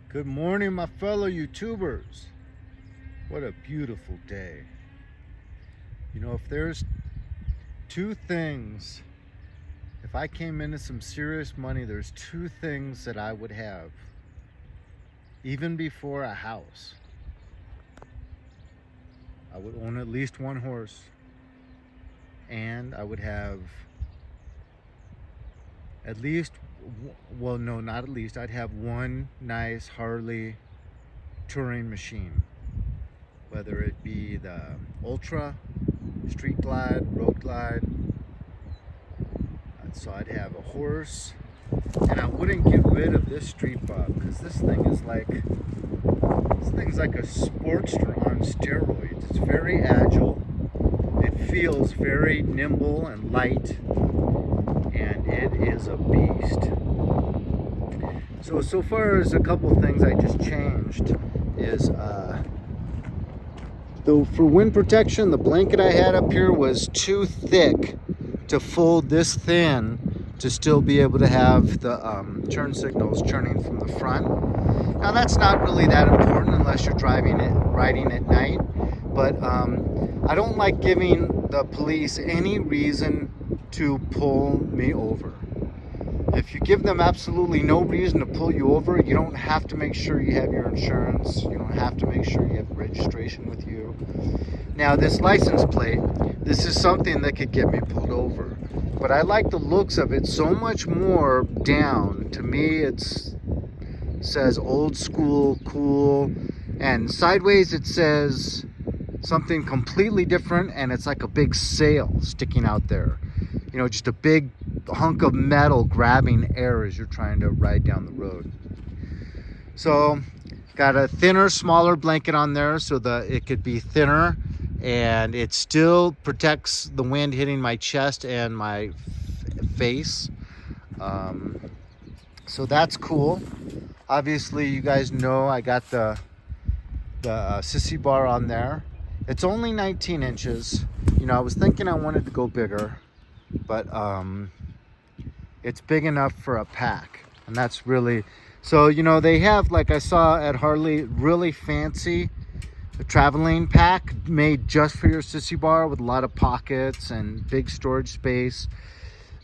Good morning, my fellow YouTubers. What a beautiful day. You know, if there's two things, if I came into some serious money, there's two things that I would have, even before a house. I would own at least one horse, and I would have at least, well, no, not at least, I'd have one nice Harley touring machine, whether it be the Ultra, Street Glide, Road Glide. So I'd have a horse, and I wouldn't get rid of this Street Bob because this thing's like a Sportster on steroids. It's very agile. It feels very nimble and light, and it is a beast. So far as a couple things I just changed is for wind protection, the blanket I had up here was too thick to fold this thin to still be able to have the turn signals turning from the front. Now that's not really that important unless you're riding at night, but I don't like giving the police any reason to pull me over. If you give them absolutely no reason to pull you over, you don't have to make sure you have your insurance. You don't have to make sure you have registration with you. Now, this license plate, this is something that could get me pulled over. But I like the looks of it so much more down. To me, it says old school, cool. And sideways, it says something completely different, and it's like a big sail sticking out there. You know, just a big hunk of metal grabbing air as you're trying to ride down the road. So got a thinner, smaller blanket on there so that it could be thinner, and it still protects the wind hitting my chest and my face. So that's cool. Obviously, you guys know I got the sissy bar on there. It's only 19 inches. You know, I was thinking I wanted to go bigger, but it's big enough for a pack, and that's really, so you know, they have, like I saw at Harley, really fancy traveling pack made just for your sissy bar with a lot of pockets and big storage space.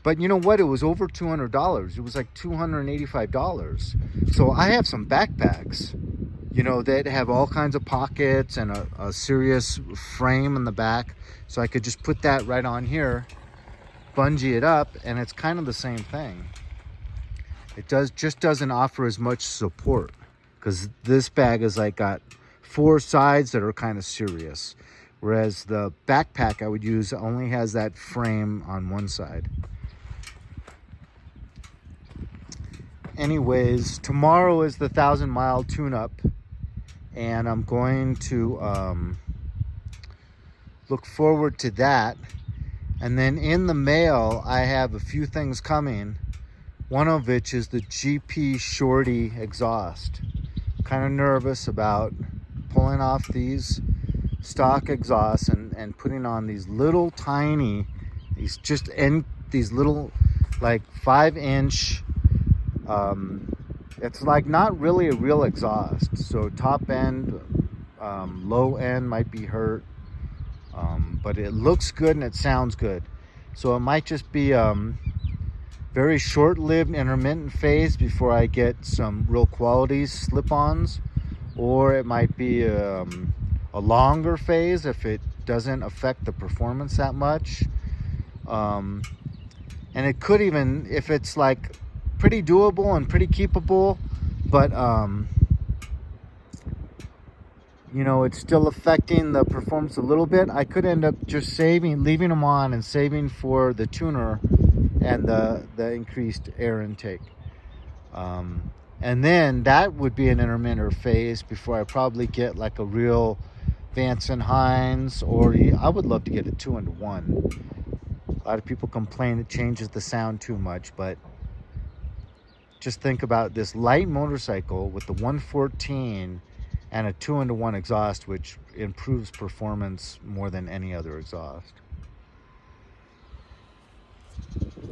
But you know what, it was over $200. It was like $285. So I have some backpacks, you know, that have all kinds of pockets and a serious frame in the back, so I could just put that right on here, bungee it up, and it's kind of the same thing. It just doesn't offer as much support, because this bag is like got four sides that are kind of serious, whereas the backpack I would use only has that frame on one side. Anyways, tomorrow is the 1,000-mile tune-up, and I'm going to look forward to that. And then in the mail, I have a few things coming. One of which is the GP Shorty exhaust. I'm kind of nervous about pulling off these stock exhausts and putting on these little tiny, these little like 5-inch, it's like not really a real exhaust. So top end, low end might be hurt. But it looks good and it sounds good. So it might just be very short-lived intermittent phase before I get some real quality slip-ons, or it might be a longer phase if it doesn't affect the performance that much. And it could even, if it's like pretty doable and pretty keepable, but you know, it's still affecting the performance a little bit, I could end up just leaving them on and saving for the tuner and the increased air intake. And then that would be an intermittent phase before I probably get like a real Vance and Hines, or I would love to get a 2-in-1. A lot of people complain it changes the sound too much, but just think about this light motorcycle with the 114 and a 2-in-1 exhaust, which improves performance more than any other exhaust.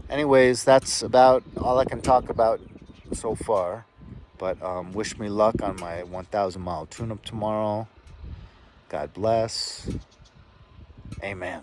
Anyways, that's about all I can talk about so far. But wish me luck on my 1,000 mile tune-up tomorrow. God bless. Amen.